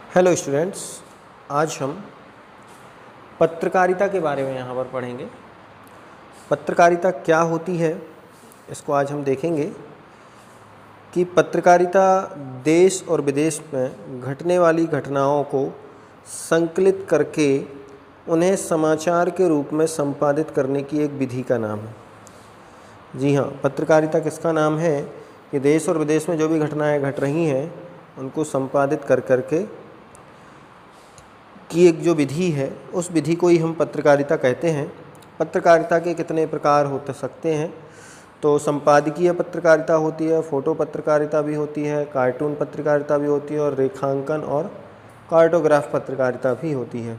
Hello students, आज हम पत्रकारिता के बारे में यहाँ पर पढ़ेंगे। पत्रकारिता क्या होती है इसको आज हम देखेंगे कि पत्रकारिता देश और विदेश में घटने वाली घटनाओं को संकलित करके उन्हें समाचार के रूप में संपादित करने की एक विधि का नाम है। जी हाँ, पत्रकारिता किसका नाम है कि देश और विदेश में जो भी घटनाएं घट रही हैं उनको संपादित कर करके की एक जो विधि है उस विधि को ही हम पत्रकारिता कहते हैं। पत्रकारिता के कितने प्रकार हो सकते हैं, तो संपादकीय पत्रकारिता होती है, फ़ोटो पत्रकारिता भी होती है, कार्टून पत्रकारिता भी होती है और रेखांकन और कार्टोग्राफ पत्रकारिता भी होती है।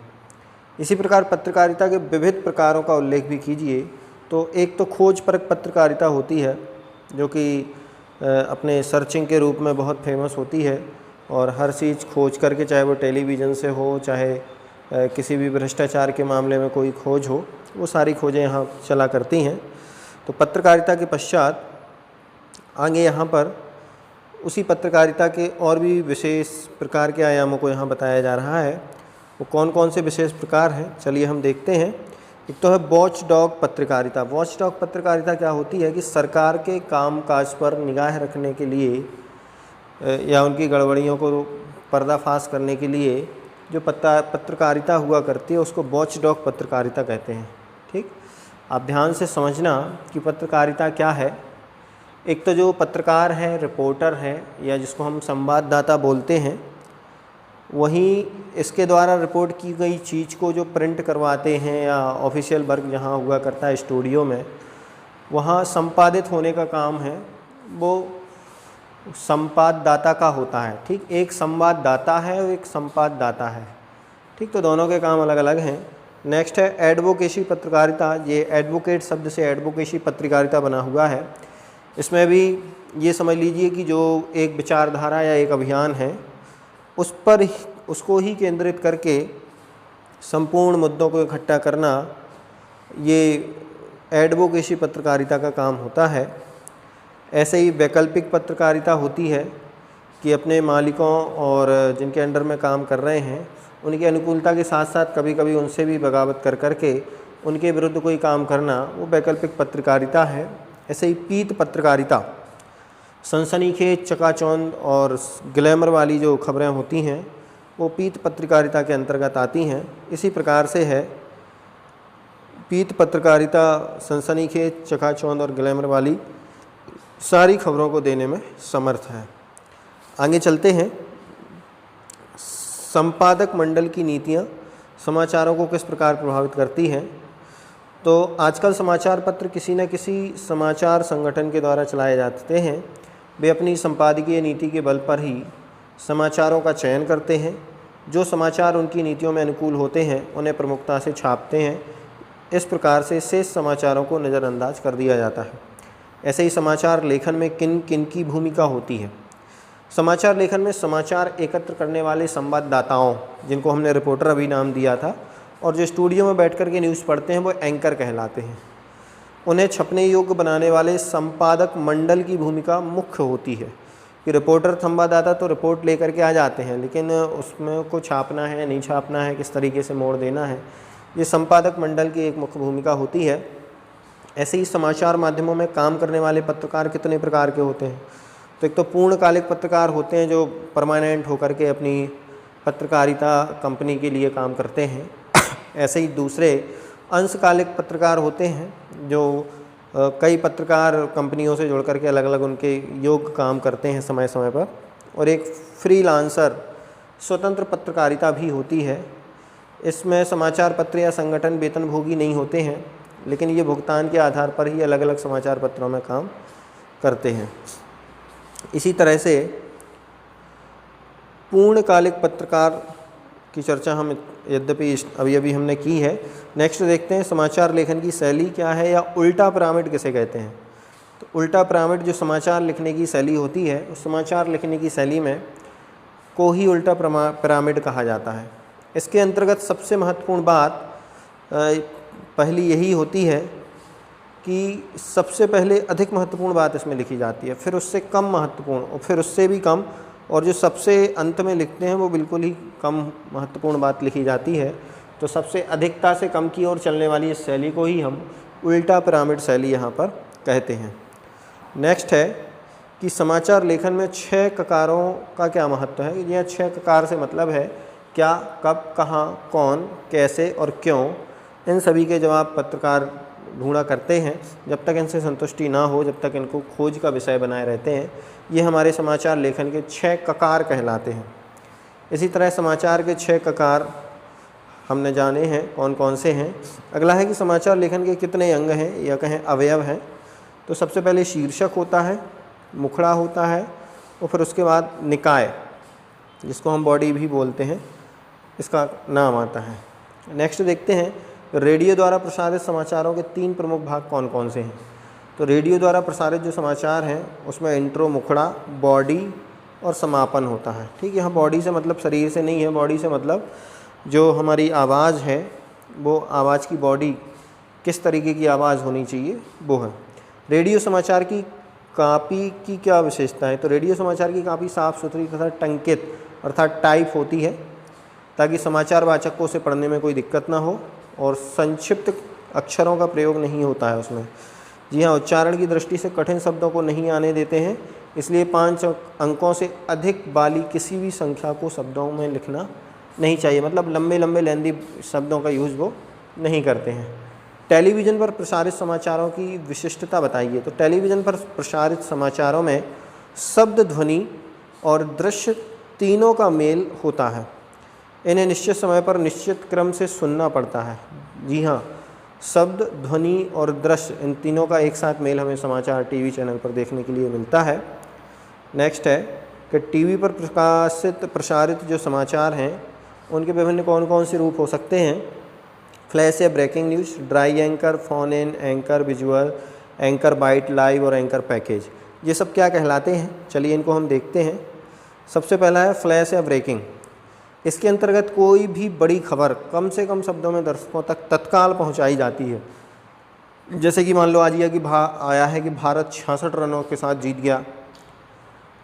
इसी प्रकार पत्रकारिता के विविध प्रकारों का उल्लेख भी कीजिए तो एक तो खोजपरक पत्रकारिता होती है जो कि अपने सर्चिंग के रूप में बहुत फेमस होती है और हर चीज़ खोज करके, चाहे वो टेलीविज़न से हो, चाहे किसी भी भ्रष्टाचार के मामले में कोई खोज हो, वो सारी खोजें यहाँ चला करती हैं। तो पत्रकारिता के पश्चात आगे यहाँ पर उसी पत्रकारिता के और भी विशेष प्रकार के आयामों को यहाँ बताया जा रहा है। वो कौन कौन से विशेष प्रकार हैं, चलिए हम देखते हैं। एक तो है वॉच डॉग पत्रकारिता। वॉच डॉग पत्रकारिता क्या होती है कि सरकार के काम काज पर निगाह रखने के लिए या उनकी गड़बड़ियों को पर्दाफाश करने के लिए जो पत्रकारिता हुआ करती है उसको वॉच डॉग पत्रकारिता कहते हैं। ठीक, आप ध्यान से समझना कि पत्रकारिता क्या है। एक तो जो पत्रकार है, रिपोर्टर है, या जिसको हम संवाददाता बोलते हैं, वहीं इसके द्वारा रिपोर्ट की गई चीज़ को जो प्रिंट करवाते हैं या ऑफिशियल वर्क जहाँ हुआ करता है स्टूडियो में, वहाँ संपादित होने का काम है वो संपाददाता का होता है। ठीक, एक संवाददाता है और एक संपाददाता है। ठीक, तो दोनों के काम अलग अलग हैं। नेक्स्ट है एडवोकेसी पत्रकारिता। ये एडवोकेट शब्द से एडवोकेसी पत्रकारिता बना हुआ है। इसमें भी ये समझ लीजिए कि जो एक विचारधारा या एक अभियान है उस पर उसको ही केंद्रित करके संपूर्ण मुद्दों को इकट्ठा करना, ये एडवोकेसी पत्रकारिता का काम होता है। ऐसे ही वैकल्पिक पत्रकारिता होती है कि अपने मालिकों और जिनके अंडर में काम कर रहे हैं उनकी अनुकूलता के साथ साथ कभी कभी उनसे भी बगावत कर करके उनके विरुद्ध कोई काम करना, वो वैकल्पिक पत्रकारिता है। ऐसे ही पीत पत्रकारिता, सनसनीखेज, चकाचौंध और ग्लैमर वाली जो खबरें होती हैं वो पीत पत्रकारिता के अंतर्गत आती हैं। इसी प्रकार से है पीत पत्रकारिता सनसनीखेज, चकाचौंध और ग्लैमर वाली सारी खबरों को देने में समर्थ है। आगे चलते हैं। संपादक मंडल की नीतियाँ समाचारों को किस प्रकार प्रभावित करती हैं। तो आजकल समाचार पत्र किसी न किसी समाचार संगठन के द्वारा चलाए जाते हैं। वे अपनी संपादकीय नीति के बल पर ही समाचारों का चयन करते हैं। जो समाचार उनकी नीतियों में अनुकूल होते हैं उन्हें प्रमुखता से छापते हैं। इस प्रकार से शेष समाचारों को नज़रअंदाज कर दिया जाता है। ऐसे ही समाचार लेखन में किन किन की भूमिका होती है। समाचार लेखन में समाचार एकत्र करने वाले संवाददाताओं, जिनको हमने रिपोर्टर अभी नाम दिया था, और जो स्टूडियो में बैठ कर के न्यूज़ पढ़ते हैं वो एंकर कहलाते हैं। उन्हें छपने योग्य बनाने वाले संपादक मंडल की भूमिका मुख्य होती है कि रिपोर्टर, संवाददाता तो रिपोर्ट लेकर के आ जाते हैं, लेकिन उसमें को छापना है, नहीं छापना है, किस तरीके से मोड़ देना है, ये संपादक मंडल की एक मुख्य भूमिका होती है। ऐसे ही समाचार माध्यमों में काम करने वाले पत्रकार कितने प्रकार के होते हैं। तो एक तो पूर्णकालिक पत्रकार होते हैं जो परमानेंट होकर के अपनी पत्रकारिता कंपनी के लिए काम करते हैं। ऐसे ही दूसरे अंशकालिक पत्रकार होते हैं जो कई पत्रकार कंपनियों से जुड़ करके अलग अलग उनके योग्य काम करते हैं समय समय पर। और एक फ्रीलांसर स्वतंत्र पत्रकारिता भी होती है। इसमें समाचार पत्र या संगठन वेतनभोगी नहीं होते हैं, लेकिन ये भुगतान के आधार पर ही अलग अलग समाचार पत्रों में काम करते हैं। इसी तरह से पूर्णकालिक पत्रकार की चर्चा हम यद्यपि अभी हमने की है। नेक्स्ट देखते हैं समाचार लेखन की शैली क्या है, या उल्टा पिरामिड किसे कहते हैं। तो उल्टा पिरामिड जो समाचार लिखने की शैली होती है, उस समाचार लिखने की शैली में को ही उल्टा पिरामिड कहा जाता है। इसके अंतर्गत सबसे महत्वपूर्ण बात पहली यही होती है कि सबसे पहले अधिक महत्वपूर्ण बात इसमें लिखी जाती है, फिर उससे कम महत्वपूर्ण और फिर उससे भी कम और जो सबसे अंत में लिखते हैं वो बिल्कुल ही कम महत्वपूर्ण बात लिखी जाती है। तो सबसे अधिकता से कम की ओर चलने वाली इस शैली को ही हम उल्टा पिरामिड शैली यहाँ पर कहते हैं। नेक्स्ट है कि समाचार लेखन में 6 ककारों का क्या महत्व है। यह 6 ककार से मतलब है क्या, कब, कहाँ, कौन, कैसे और क्यों। इन सभी के जवाब पत्रकार ढूंढा करते हैं। जब तक इनसे संतुष्टि ना हो, जब तक इनको खोज का विषय बनाए रहते हैं, ये हमारे समाचार लेखन के 6 ककार कहलाते हैं। इसी तरह समाचार के 6 ककार हमने जाने हैं कौन कौन से हैं। अगला है कि समाचार लेखन के कितने अंग हैं या कहें अवयव हैं। तो सबसे पहले शीर्षक होता है, मुखड़ा होता है और फिर उसके बाद निकाय, जिसको हम बॉडी भी बोलते हैं, इसका नाम आता है। नेक्स्ट देखते हैं रेडियो द्वारा प्रसारित समाचारों के 3 प्रमुख भाग कौन कौन से हैं। तो रेडियो द्वारा प्रसारित जो समाचार हैं उसमें इंट्रो, मुखड़ा, बॉडी और समापन होता है। ठीक है, यहाँ बॉडी से मतलब शरीर से नहीं है, बॉडी से मतलब जो हमारी आवाज़ है वो आवाज़ की बॉडी किस तरीके की आवाज़ होनी चाहिए वो है। रेडियो समाचार की कापी की क्या विशेषता है। तो रेडियो समाचार की कापी साफ़ सुथरी तथा टंकित अर्थात टाइप होती है ताकि समाचार वाचक को उसे पढ़ने में कोई दिक्कत ना हो, और संक्षिप्त अक्षरों का प्रयोग नहीं होता है उसमें। जी हाँ, उच्चारण की दृष्टि से कठिन शब्दों को नहीं आने देते हैं, इसलिए 5 अंकों से अधिक वाली किसी भी संख्या को शब्दों में लिखना नहीं चाहिए। मतलब लंबे लंबे लेंदी शब्दों का यूज़ वो नहीं करते हैं। टेलीविज़न पर प्रसारित समाचारों की विशिष्टता बताइए। तो टेलीविज़न पर प्रसारित समाचारों में शब्द, ध्वनि और दृश्य तीनों का मेल होता है। इन्हें निश्चित समय पर निश्चित क्रम से सुनना पड़ता है। जी हाँ, शब्द, ध्वनि और दृश्य, इन तीनों का एक साथ मेल हमें समाचार टीवी चैनल पर देखने के लिए मिलता है। नेक्स्ट है कि टीवी पर प्रसारित जो समाचार हैं उनके विभिन्न कौन कौन से रूप हो सकते हैं। फ्लैश या breaking news, dry anchor, phone in, anchor visual, anchor bite, live और एंकर पैकेज, ये सब क्या कहलाते हैं। चलिए इनको हम देखते हैं। सबसे पहला है फ्लैश या ब्रेकिंग। इसके अंतर्गत कोई भी बड़ी खबर कम से कम शब्दों में दर्शकों तक तत्काल पहुंचाई जाती है। जैसे कि मान लो आज यह आया है कि भारत 66 रनों के साथ जीत गया,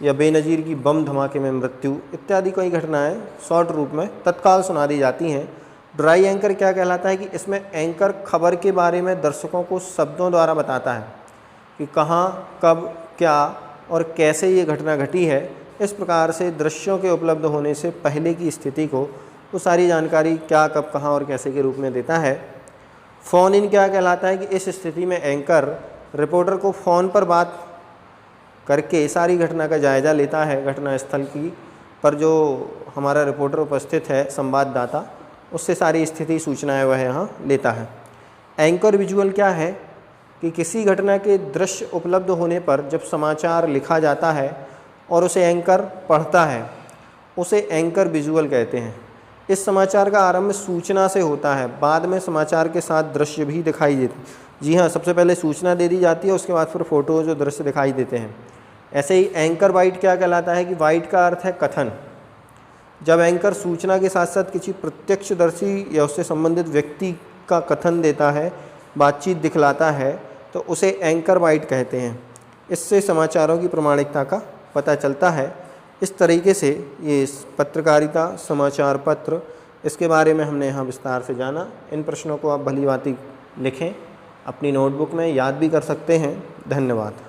या बेनज़ीर की बम धमाके में मृत्यु इत्यादि कई घटनाएं शॉर्ट रूप में तत्काल सुना दी जाती हैं। ड्राई एंकर क्या कहलाता है कि इसमें एंकर खबर के बारे में दर्शकों को शब्दों द्वारा बताता है कि कहाँ, कब, क्या और कैसे ये घटना घटी है। इस प्रकार से दृश्यों के उपलब्ध होने से पहले की स्थिति को वो सारी जानकारी क्या, कब, कहाँ और कैसे के रूप में देता है। फ़ोन इन क्या कहलाता है कि इस स्थिति में एंकर रिपोर्टर को फ़ोन पर बात करके सारी घटना का जायज़ा लेता है। घटना स्थल की पर जो हमारा रिपोर्टर उपस्थित है, संवाददाता, उससे सारी स्थिति सूचनाएं वह यहाँ लेता है। एंकर विजुअल क्या है कि किसी घटना के दृश्य उपलब्ध होने पर जब समाचार लिखा जाता है और उसे एंकर पढ़ता है, उसे एंकर विजुअल कहते हैं। इस समाचार का आरंभ सूचना से होता है, बाद में समाचार के साथ दृश्य भी दिखाई देते। जी हाँ, सबसे पहले सूचना दे दी जाती है, उसके बाद फिर फोटोज और दृश्य दिखाई देते हैं। ऐसे ही एंकर बाइट क्या कहलाता है कि वाइट का अर्थ है कथन। जब एंकर सूचना के साथ साथ किसी प्रत्यक्षदर्शी या उससे संबंधित व्यक्ति का कथन देता है, बातचीत दिखलाता है, तो उसे एंकर बाइट कहते हैं। इससे समाचारों की प्रामाणिकता का पता चलता है। इस तरीके से ये पत्रकारिता, समाचार पत्र, इसके बारे में हमने यहाँ विस्तार से जाना। इन प्रश्नों को आप भली भांति लिखें, अपनी नोटबुक में याद भी कर सकते हैं। धन्यवाद।